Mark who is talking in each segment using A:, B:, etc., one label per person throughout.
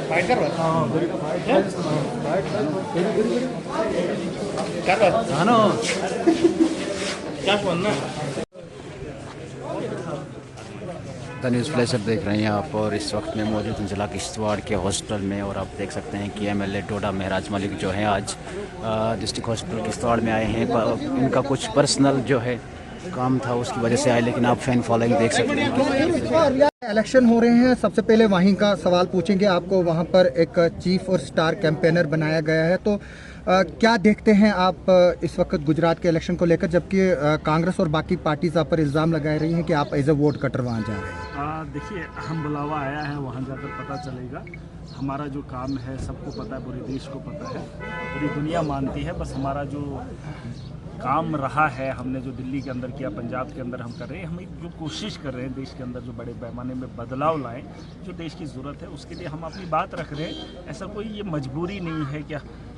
A: Fight कर रहा क्या सुनना।
B: द न्यूज़ फ्लैश देख रहे हैं आप, और इस वक्त में मौजूद हूँ जिला किश्तवाड़ के हॉस्टल में। और आप देख सकते हैं कि एमएलए डोडा महराज मलिक जो है आज डिस्ट्रिक्ट हॉस्पिटल किश्तवाड़ में आए हैं। इनका कुछ पर्सनल जो है काम था, उसकी वजह से आए, लेकिन आप फैन फॉलोइंग देख सकते हैं।
C: इलेक्शन हो रहे हैं, सबसे पहले वहीं का सवाल पूछेंगे आपको। वहां पर एक चीफ और स्टार कैंपेनर बनाया गया है, तो क्या देखते हैं आप इस वक्त गुजरात के इलेक्शन को लेकर, जबकि कांग्रेस और बाकी पार्टीज आप पर इल्ज़ाम लगा रही हैं कि आप एज ए वोट कटर वहाँ जा रहे हैं?
D: देखिए, हम बुलावा आया है, वहाँ जाकर पता चलेगा। हमारा जो काम है सबको पता है, पूरे देश को पता है, पूरी दुनिया मानती है। बस हमारा जो काम रहा है, हमने जो दिल्ली के अंदर किया, पंजाब के अंदर हम कर रहे हैं, हम जो कोशिश कर रहे हैं देश के अंदर जो बड़े पैमाने में बदलाव लाएं, जो देश की ज़रूरत है, उसके लिए हम अपनी बात रख रहे हैं। ऐसा कोई ये मजबूरी नहीं है कि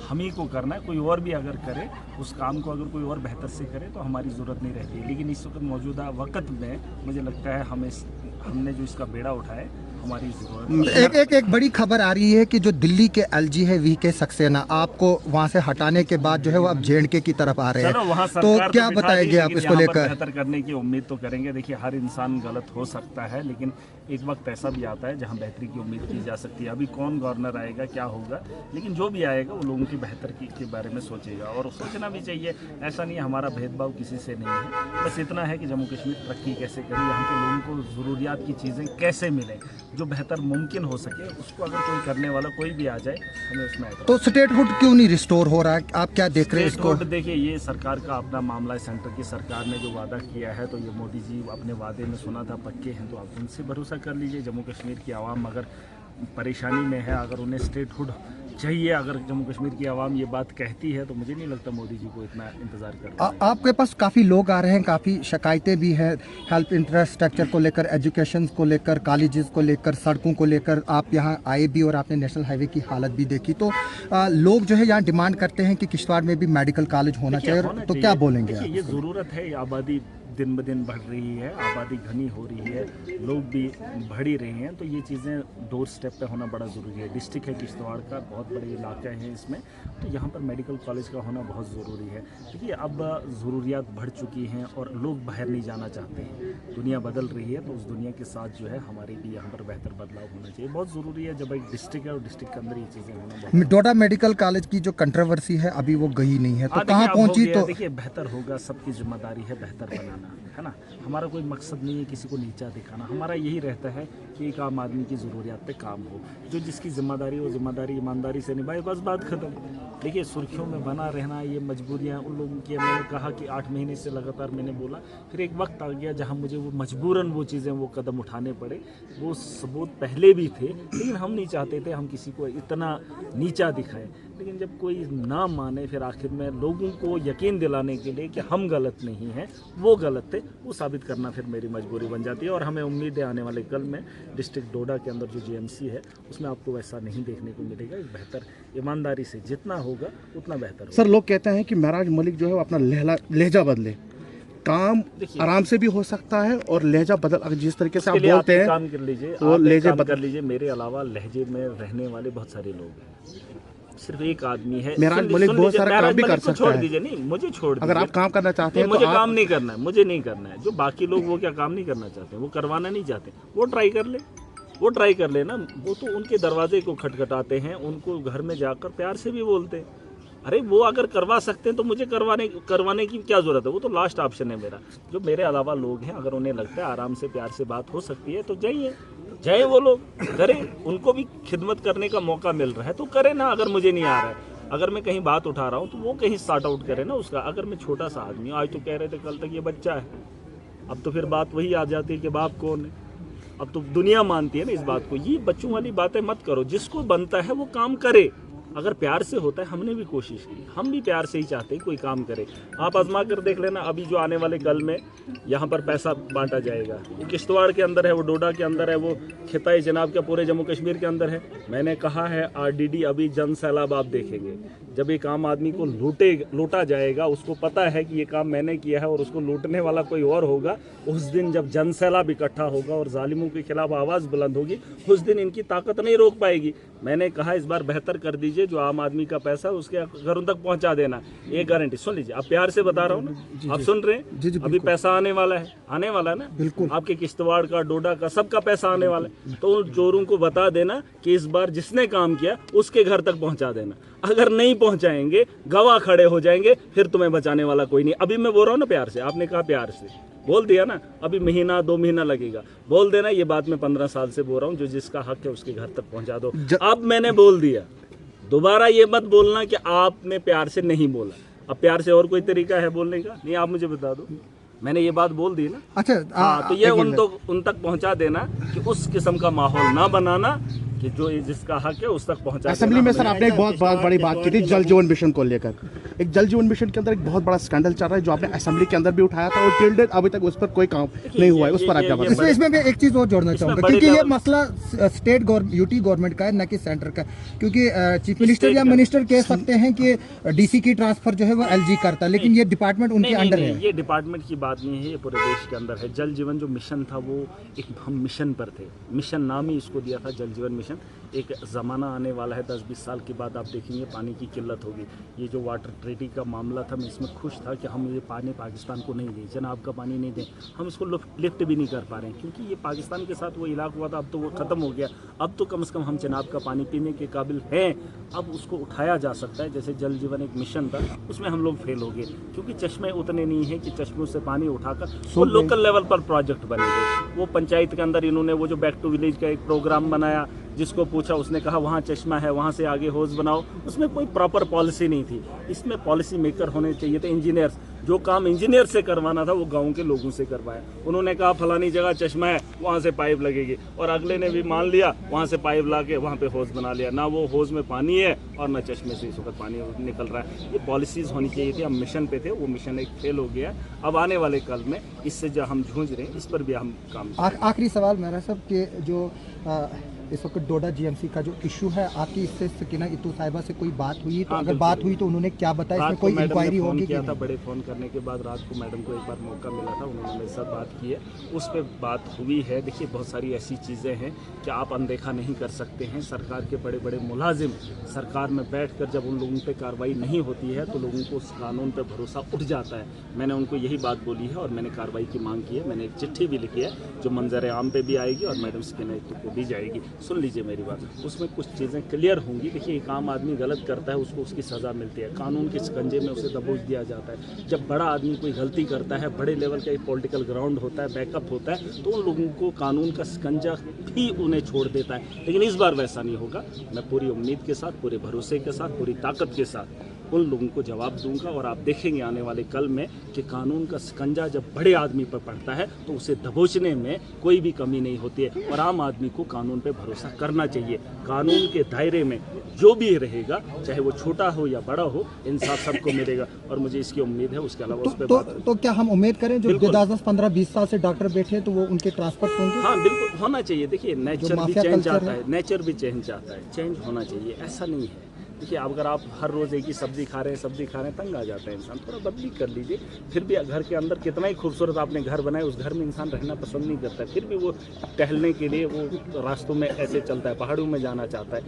D: हम ही को करना है, कोई और भी अगर करे उस काम को, अगर कोई और बेहतर से करे तो हमारी ज़रूरत नहीं रहती है। लेकिन इस वक्त मौजूदा वक्त में मुझे लगता है हमने जो इसका बेड़ा उठाया हमारी ज़रूरत।
C: एक बड़ी खबर आ रही है कि जो दिल्ली के एलजी है वीके सक्सेना, आपको वहां से हटाने के बाद जो है वो अब जेएंडके की तरफ आ रहे हैं, तो क्या बताएंगे आप इसको लेकर?
D: बेहतर करने की उम्मीद तो करेंगे। देखिए, हर इंसान गलत हो सकता है, लेकिन एक वक्त ऐसा भी आता है जहां बेहतरी की उम्मीद की जा सकती है। अभी कौन गवर्नर आएगा, क्या होगा, लेकिन जो भी आएगा वो लोगों की बेहतरी के बारे में सोचेगा, और सोचना भी चाहिए। ऐसा नहीं है, हमारा भेदभाव किसी से नहीं है। बस इतना है कि जम्मू कश्मीर तरक्की कैसे करे, यहाँ के लोगों को ज़रूरियात की चीज़ें कैसे मिलें, जो बेहतर मुमकिन हो सके, उसको अगर कोई करने वाला कोई भी आ जाए, हमें उसमें।
C: तो स्टेटहुड क्यों नहीं रिस्टोर हो रहा है, आप क्या देख रहे हैं इसको?
D: देखिए, ये सरकार का अपना मामला है। सेंटर की सरकार ने जो वादा किया है, तो ये मोदी जी अपने वादे में सुना था पक्के हैं, तो आप उनसे भरोसा कर लीजिए। जम्मू कश्मीर की आवाम अगर परेशानी में है, अगर उन्हें स्टेटहुड चाहिए, अगर जम्मू कश्मीर की आवाम ये बात कहती है, तो मुझे नहीं लगता मोदी जी को इतना इंतजार करना है।
C: आपके पास काफ़ी लोग आ रहे हैं, काफ़ी शिकायतें भी हैं हेल्थ इंफ्रास्ट्रक्चर को लेकर, एजुकेशन को लेकर, कॉलेजेस को लेकर, सड़कों को लेकर। आप यहाँ आए भी और आपने नेशनल हाईवे की हालत भी देखी, तो लोग जो है यहाँ डिमांड करते हैं कि किश्तवाड़ में भी मेडिकल कॉलेज होना चाहिए, तो क्या बोलेंगे आप?
D: ये ज़रूरत है, आबादी दिन ब दिन बढ़ रही है, आबादी घनी हो रही है, लोग भी बढ़ ही रहे हैं, तो ये चीज़ें डोर स्टेप पे होना बड़ा ज़रूरी है। डिस्ट्रिक्ट है किश्तवाड़ का, बहुत बड़े इलाके हैं इसमें, तो यहाँ पर मेडिकल कॉलेज का होना बहुत ज़रूरी है। देखिए, अब ज़रूरियात बढ़ चुकी हैं और लोग बाहर नहीं जाना चाहते हैं। दुनिया बदल रही है, तो उस दुनिया के साथ जो है हमारी भी यहाँ पर बेहतर बदलाव होना चाहिए। बहुत ज़रूरी है, जब एक डिस्ट्रिक्ट है और डिस्ट्रिक्ट के अंदर ये चीज़ें होना।
C: डोडा मेडिकल कॉलेज की जो कंट्रोवर्सी है अभी वो गई नहीं है, तो कहाँ पहुँची? तो
D: देखिए, बेहतर होगा, सबकी जिम्मेदारी है बेहतर बनाना, है ना। हमारा कोई मकसद नहीं है किसी को नीचा दिखाना, हमारा यही रहता है कि एक आम आदमी की ज़रूरियात पे काम हो, जो जिसकी जिम्मेदारी वो जिम्मेदारी ईमानदारी से निभाए, बस बात खत्म। देखिए, सुर्खियों में बना रहना, ये मजबूरियाँ उन लोगों की। मैंने कहा कि 8 महीने से लगातार मैंने बोला, फिर एक वक्त आ गया जहाँ मुझे वो मजबूरन वो चीज़ें, वो कदम उठाने पड़े। वो सबूत पहले भी थे, लेकिन हम नहीं चाहते थे हम किसी को इतना नीचा दिखाएं। लेकिन जब कोई ना माने, फिर आखिर में लोगों को यकीन दिलाने के लिए कि हम गलत नहीं हैं, वो गलत थे, वो साबित करना फिर मेरी मजबूरी बन जाती है। और हमें उम्मीद है आने वाले कल में डिस्ट्रिक्ट डोडा के अंदर जो जीएमसी है, उसमें आपको वैसा नहीं देखने को मिलेगा। एक बेहतर ईमानदारी से जितना होगा उतना बेहतर होगा।
A: सर, लोग कहते हैं कि महराज मलिक जो है वो अपना लहजा बदले, काम आराम से भी हो सकता है और लहजा बदल, जिस तरीके से आप बोलते हैं,
D: काम कर लीजिए,
A: वो लहजा
D: कर लीजिए। मेरे अलावा लहजे में रहने वाले बहुत सारे लोग हैं, सिर्फ एक आदमी है।
A: महराज मलिक बहुत सारा काम भी कर सकता है।
D: छोड़ दीजिए, नहीं मुझे छोड़ दीजिए।
A: अगर आप काम करना चाहते हैं,
D: मुझे काम नहीं करना है, मुझे नहीं करना है। जो बाकी लोग वो क्या काम नहीं करना चाहते, वो करवाना नहीं चाहते, वो ट्राई कर ले, वो ट्राई कर लेना। वो तो उनके दरवाजे को खटखटाते हैं, उनको घर में जाकर प्यार से भी बोलते हैं। अरे वो अगर करवा सकते हैं तो मुझे करवाने की क्या ज़रूरत है? वो तो लास्ट ऑप्शन है मेरा। जो मेरे अलावा लोग हैं, अगर उन्हें लगता है आराम से प्यार से बात हो सकती है, तो जाइए वो लोग करें। उनको भी खिदमत करने का मौका मिल रहा है तो करें ना। अगर मुझे नहीं आ रहा है, अगर मैं कहीं बात उठा रहा हूँ, तो वो कहीं स्टार्ट आउट करे ना उसका। अगर मैं छोटा सा आदमी हूँ, आज तो कह रहे थे कल तक ये बच्चा है, अब तो फिर बात वही आ जाती है कि बाप कौन है। अब तो दुनिया मानती है ना इस बात को। ये बच्चों वाली बातें मत करो, जिसको बनता है वो काम करे। अगर प्यार से होता है, हमने भी कोशिश की, हम भी प्यार से ही चाहते हैं कोई काम करे। आप आजमा कर देख लेना, अभी जो आने वाले कल में यहाँ पर पैसा बांटा जाएगा, वो किश्तवाड़ के अंदर है, वो डोडा के अंदर है, वो खिताई जनाब के पूरे जम्मू कश्मीर के अंदर है। मैंने कहा है RDD अभी जन सैलाब आप देखेंगे, जब एक आम आदमी को लूटा जाएगा, उसको पता है कि ये काम मैंने किया है और उसको लूटने वाला कोई और होगा, उस दिन जब जन सैलाब इकट्ठा होगा और जालिमों के खिलाफ आवाज़ बुलंद होगी, उस दिन इनकी ताकत नहीं रोक पाएगी। मैंने कहा इस बार बेहतर कर दीजिए, जो आम आदमी का पैसा है उसके घरों तक पहुंचा देना, ये गारंटी। सुन लीजिए, आप प्यार से बता रहा हूँ ना, आप सुन रहे हैं, अभी पैसा आने वाला है ना,
C: बिल्कुल
D: आपके किश्तवाड़ का, डोडा का, सबका पैसा आने वाला है। तो उन चोरों को बता देना कि इस बार जिसने काम किया उसके घर तक पहुंचा देना। अगर नहीं पहुंचाएंगे, गवाह खड़े हो जाएंगे, फिर तुम्हें बचाने वाला कोई नहीं। अभी मैं बोल रहा हूँ ना प्यार से, आपने कहा प्यार से बोल दिया ना, अभी महीना 2 महीना लगेगा, बोल देना ये बात मैं 15 साल से बोल रहा हूँ, जो जिसका हक है उसके घर तक पहुंचा दो। अब मैंने बोल दिया, दोबारा ये मत बोलना कि आपने प्यार से नहीं बोला। अब प्यार से और कोई तरीका है बोलने का? नहीं, आप मुझे बता दो, मैंने ये बात बोल दी ना।
C: अच्छा,
D: हाँ, तो ये उन तक पहुंचा देना कि उस किस्म का माहौल ना बनाना कि जो जिसका हक है उस तक पहुंचा।
A: असेंबली में सर आपने एक बहुत बड़ी बात की थी जल जीवन मिशन को लेकर। एक जल जीवन मिशन के अंदर एक बहुत बड़ा स्कैंडल चल रहा है जो आपने असेंबली के अंदर भी उठाया था और टिल डेट अभी तक उस पर कोई काम नहीं हुआ है। उस पर आप क्या बताएं?
C: इसमें मैं एक चीज और जोड़ना चाहूंगा, क्योंकि ये मसला स्टेट यूटी गवर्नमेंट का है, न कि सेंटर का। क्योंकि चीफ मिनिस्टर या मिनिस्टर कह सकते हैं कि DC की ट्रांसफर जो है वो LG करता है, लेकिन ये डिपार्टमेंट उनके अंडर है।
D: ये डिपार्टमेंट की बात नहीं है, ये पूरे देश के अंदर है। जल जीवन जो मिशन था वो एक हम मिशन पर थे, मिशन नाम ही इसको दिया था जल जीवन मिशन। एक ज़माना आने वाला है 10-20 साल के बाद, आप देखेंगे पानी की किल्लत होगी। ये जो वाटर ट्रीटी का मामला था, मैं इसमें खुश था कि हम ये पानी पाकिस्तान को नहीं दें, जनाब का पानी नहीं दें, हम इसको लिफ्ट भी नहीं कर पा रहे हैं, क्योंकि ये पाकिस्तान के साथ वो इलाका हुआ था, अब तो वो ख़त्म हो गया। अब तो कम से कम हम जनाब का पानी पीने के काबिल हैं, अब उसको उठाया जा सकता है। जैसे जल जीवन एक मिशन था, उसमें हम लोग फेल हो गए, क्योंकि चश्मे उतने नहीं हैं कि चश्मों से पानी उठाकर वो लोकल लेवल पर प्रोजेक्ट बनेंगे। वो पंचायत के अंदर इन्होंने वो जो बैक टू विलेज का एक प्रोग्राम बनाया, जिसको पूछा उसने कहा वहाँ चश्मा है, वहाँ से आगे हौज बनाओ, उसमें कोई प्रॉपर पॉलिसी नहीं थी। इसमें पॉलिसी मेकर होने चाहिए थे, इंजीनियर्स। जो काम इंजीनियर से करवाना था वो गांव के लोगों से करवाया। उन्होंने कहा फलानी जगह चश्मा है, वहाँ से पाइप लगेगी, और अगले ने भी मान लिया, वहाँ से पाइप ला के वहाँ पे हौज बना लिया। ना वो हौज में पानी है और ना चश्मे से इस वक्त पानी निकल रहा है। ये पॉलिसीज होनी चाहिए थी। हम मिशन पे थे, वो मिशन एक फेल हो गया। अब आने वाले कल में इससे जो हम जूझ रहे हैं, इस पर भी हम काम।
C: आखिरी सवाल मेरा सब के जो इस वक्त डोडा GMC का जो इशू है, आपकी इससे सकीना इतू साहिबा से कोई बात हुई? तो अगर बात हुई तो उन्होंने क्या बताया? इसमें कोई इंक्वायरी होगी?
D: किया था, बड़े फ़ोन करने के बाद रात को मैडम को एक बार मौका मिला था, उन्होंने मेरे साथ बात की है, उस पर बात हुई है। देखिए, बहुत सारी ऐसी चीज़ें हैं कि आप अनदेखा नहीं कर सकते हैं। सरकार के बड़े बड़े मुलाजिम सरकार में बैठकर जब उन लोगों पर कार्रवाई नहीं होती है तो लोगों को उस कानून पर भरोसा उठ जाता है। मैंने उनको यही बात बोली है और मैंने कार्रवाई की मांग की है। मैंने एक चिट्ठी भी लिखी है जो मंजर आम पे भी आएगी और मैडम सकीना इतू को भी जाएगी। सुन लीजिए मेरी बात, उसमें कुछ चीज़ें क्लियर होंगी। देखिए, एक आम आदमी गलत करता है, उसको उसकी सज़ा मिलती है, कानून के शिकंजे में उसे दबोच दिया जाता है। जब बड़ा आदमी कोई गलती करता है, बड़े लेवल का एक पॉलिटिकल ग्राउंड होता है, बैकअप होता है, तो उन लोगों को कानून का शिकंजा भी उन्हें छोड़ देता है। लेकिन इस बार वैसा नहीं होगा। मैं पूरी उम्मीद के साथ, पूरे भरोसे के साथ, पूरी ताकत के साथ उन लोगों को जवाब दूंगा और आप देखेंगे आने वाले कल में कि कानून का शिकंजा जब बड़े आदमी पर पड़ता है तो उसे दबोचने में कोई भी कमी नहीं होती है। और आम आदमी को कानून पे भरोसा करना चाहिए। कानून के दायरे में जो भी रहेगा, चाहे वो छोटा हो या बड़ा हो, इंसाफ सबको मिलेगा और मुझे इसकी उम्मीद है। उसके अलावा उस पर
C: तो क्या हम उम्मीद करें जो 10-15-20 साल से डॉक्टर बैठे तो वो उनके ट्रांसफर होंगे?
D: हाँ, बिल्कुल होना चाहिए। देखिए, नेचर भी चेंज आता है, नेचर भी चेंज आता है, चेंज होना चाहिए, ऐसा नहीं है। देखिए, अगर आप हर रोज़ एक ही सब्जी खा रहे हैं, तंग आ जाता है इंसान। थोड़ा बदली कर लीजिए। फिर भी घर के अंदर कितना ही खूबसूरत आपने घर बनाए, उस घर में इंसान रहना पसंद नहीं करता है, फिर भी वो टहलने के लिए वो रास्तों में ऐसे चलता है, पहाड़ों में जाना चाहता है।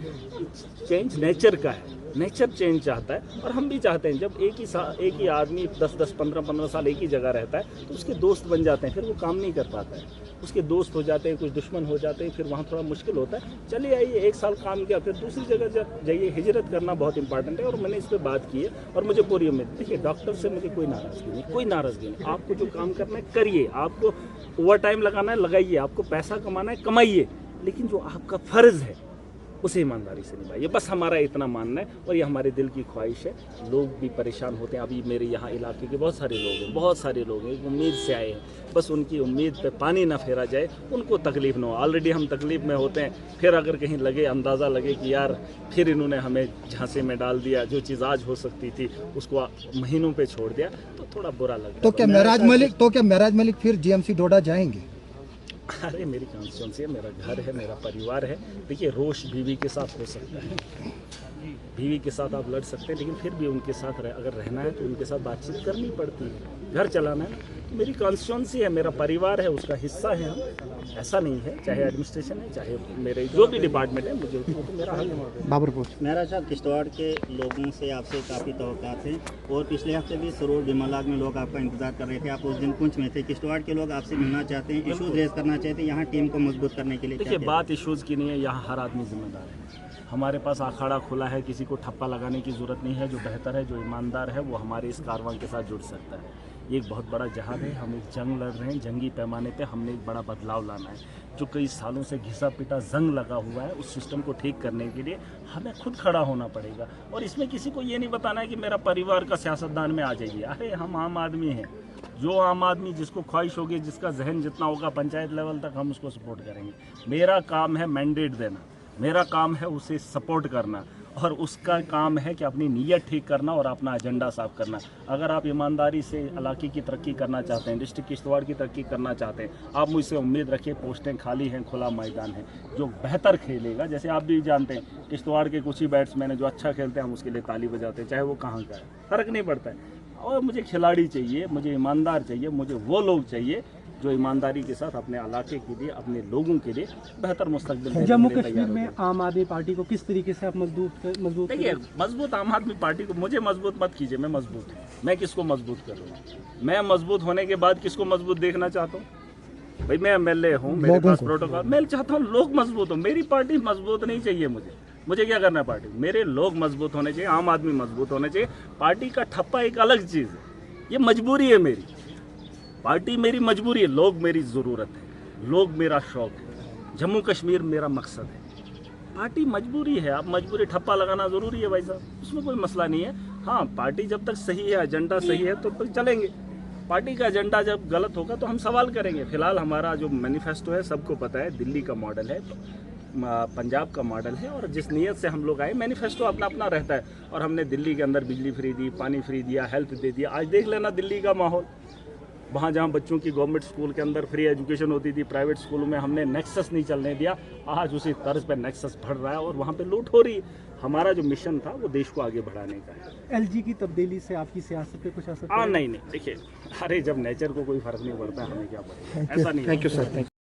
D: चेंज नेचर का है, नेचर चेंज चाहता है और हम भी चाहते हैं। जब एक ही आदमी 10-10, 15-15 साल एक ही जगह रहता है तो उसके दोस्त बन जाते हैं, फिर वो काम नहीं कर पाता है, उसके दोस्त हो जाते हैं, कुछ दुश्मन हो जाते हैं, फिर वहाँ थोड़ा मुश्किल होता है। चलिए आइए, 1 साल काम किया, फिर दूसरी जगह जाइए। हिजरत करना बहुत इंपॉर्टेंट है और मैंने इस पर बात की है और मुझे पूरी उम्मीद। देखिए, डॉक्टर से मुझे कोई नाराज़गी नहीं, कोई नाराज़गी नहीं। आपको जो काम करना है करिए, आपको ओवर टाइम लगाना है लगाइए, आपको पैसा कमाना है कमाइए, लेकिन जो आपका फ़र्ज़ है उसे ईमानदारी से निभाइए, बस हमारा इतना मानना है। और ये हमारे दिल की ख्वाहिश है। लोग भी परेशान होते हैं, अभी मेरे यहाँ इलाके के बहुत सारे लोग हैं, बहुत सारे लोग हैं, एक उम्मीद से आए हैं, बस उनकी उम्मीद पे पानी ना फेरा जाए, उनको तकलीफ़ ना हो। ऑलरेडी हम तकलीफ़ में होते हैं, फिर अगर कहीं लगे अंदाज़ा लगे कि यार फिर इन्होंने हमें झांसे में डाल दिया, जो चीज़ आज हो सकती थी उसको महीनों पे छोड़ दिया, तो थोड़ा बुरा लगता है।
C: तो क्या महराज मलिक फिर जीएमसी डोडा जाएंगे?
D: अरे मेरी कॉन्स्टिट्यूंसी है, मेरा घर है, मेरा परिवार है। देखिए, रोष बीवी के साथ हो सकता है, बीवी के साथ आप लड़ सकते हैं, लेकिन फिर भी उनके साथ अगर रहना है तो उनके साथ बातचीत करनी पड़ती है, घर चलाना है। मेरी कॉन्स्टिट्यूंसी है, मेरा परिवार है, उसका हिस्सा है हम। ऐसा नहीं है, चाहे एडमिनिस्ट्रेशन है, चाहे मेरे जो भी डिपार्टमेंट है, मुझे वो तो मेरा हक है।
A: बाबरपुर
E: महराज साहब, किश्तवाड़ के लोगों से आपसे काफ़ी तवक्कात थे और पिछले हफ्ते भी सरोर जमालाग में लोग आपका इंतजार कर रहे थे। आप उस दिन पुंछ में थे। किश्तवाड़ के लोग आपसे मिलना चाहते हैं, इशूज़ रेज करना चाहते हैं, यहाँ टीम को मजबूत करने के लिए।
D: देखिए, बात इशूज़ की नहीं है, यहाँ हर आदमी जिम्मेदार है। हमारे पास अखाड़ा खुला है, किसी को ठप्पा लगाने की ज़रूरत नहीं है। जो बेहतर है, जो ईमानदार है, वो हमारे इस कारवां के साथ जुड़ सकता है। ये एक बहुत बड़ा जहाद है, हम एक जंग लड़ रहे हैं, जंगी पैमाने पे हमने एक बड़ा बदलाव लाना है। जो कई सालों से घिसा पिटा जंग लगा हुआ है, उस सिस्टम को ठीक करने के लिए हमें खुद खड़ा होना पड़ेगा। और इसमें किसी को ये नहीं बताना है कि मेरा परिवार का सियासतदान में आ जाइए। अरे हम आम आदमी हैं, जो आम आदमी जिसको ख्वाहिश होगी, जिसका जहन जितना होगा पंचायत लेवल तक हम उसको सपोर्ट करेंगे। मेरा काम है मैंडेट देना, मेरा काम है उसे सपोर्ट करना, और उसका काम है कि अपनी नीयत ठीक करना और अपना एजेंडा साफ करना। अगर आप ईमानदारी से इलाके की तरक्की करना चाहते हैं, डिस्ट्रिक्ट किश्तवाड़ की तरक्की करना चाहते हैं, आप मुझसे उम्मीद रखिए। पोस्टें खाली हैं, खुला मैदान है, जो बेहतर खेलेगा। जैसे आप भी जानते हैं, किश्तवाड़ के कुछ ही बैट्समैन हैं जो अच्छा खेलते हैं, हम उसके लिए ताली बजाते हैं, चाहे वो कहाँ का है, फ़र्क नहीं पड़ता है। और मुझे खिलाड़ी चाहिए, मुझे ईमानदार चाहिए, मुझे वो लोग चाहिए जो ईमानदारी के साथ अपने इलाके के लिए, अपने लोगों के लिए बेहतर मुस्तकबिल।
F: जम्मू कश्मीर में आम आदमी पार्टी को किस तरीके से आप मजबूत
D: देखिए, मजबूत आम आदमी पार्टी को मुझे मजबूत मत कीजिए। मैं मजबूत हूँ, मैं किसको मजबूत करूँगा? मैं मजबूत होने के बाद किसको मजबूत देखना चाहता हूँ? भाई, मैं MLA हूँ, मेरे पास प्रोटोकॉल, मैं चाहता हूँ लोग मजबूत हो। मेरी पार्टी मजबूत नहीं चाहिए मुझे क्या करना है? पार्टी, मेरे लोग मजबूत होने चाहिए, आम आदमी मजबूत होने चाहिए। पार्टी का ठप्पा एक अलग चीज़ है, ये मजबूरी है मेरी। पार्टी मेरी मजबूरी है, लोग मेरी ज़रूरत है, लोग मेरा शौक़ है, जम्मू कश्मीर मेरा मकसद है। पार्टी मजबूरी है, आप मजबूरी ठप्पा लगाना ज़रूरी है भाई साहब, उसमें कोई मसला नहीं है। हाँ, पार्टी जब तक सही है, एजेंडा सही है, तो तक चलेंगे। पार्टी का एजेंडा जब गलत होगा तो हम सवाल करेंगे। फिलहाल हमारा जो मैनिफेस्टो है, सबको पता है, दिल्ली का मॉडल है, तो पंजाब का मॉडल है, और जिस नीयत से हम लोग आए, मैनिफेस्टो अपना अपना रहता है। और हमने दिल्ली के अंदर बिजली फ्री दी, पानी फ्री दिया, हेल्थ दे दिया। आज देख लेना दिल्ली का माहौल, वहाँ जहाँ बच्चों की गवर्नमेंट स्कूल के अंदर फ्री एजुकेशन होती थी, प्राइवेट स्कूलों में हमने नेक्सस नहीं चलने दिया। आज उसी तर्ज पर नेक्सस बढ़ रहा है और वहाँ पे लूट हो रही है। हमारा जो मिशन था वो देश को आगे बढ़ाने का है।
F: LG की तब्दीली से आपकी सियासत पे कुछ असर?
D: नहीं, देखिए, अरे जब नेचर को कोई फर्क नहीं पड़ता, हमें क्या पड़ेगा, ऐसा नहीं।
A: Thank you sir.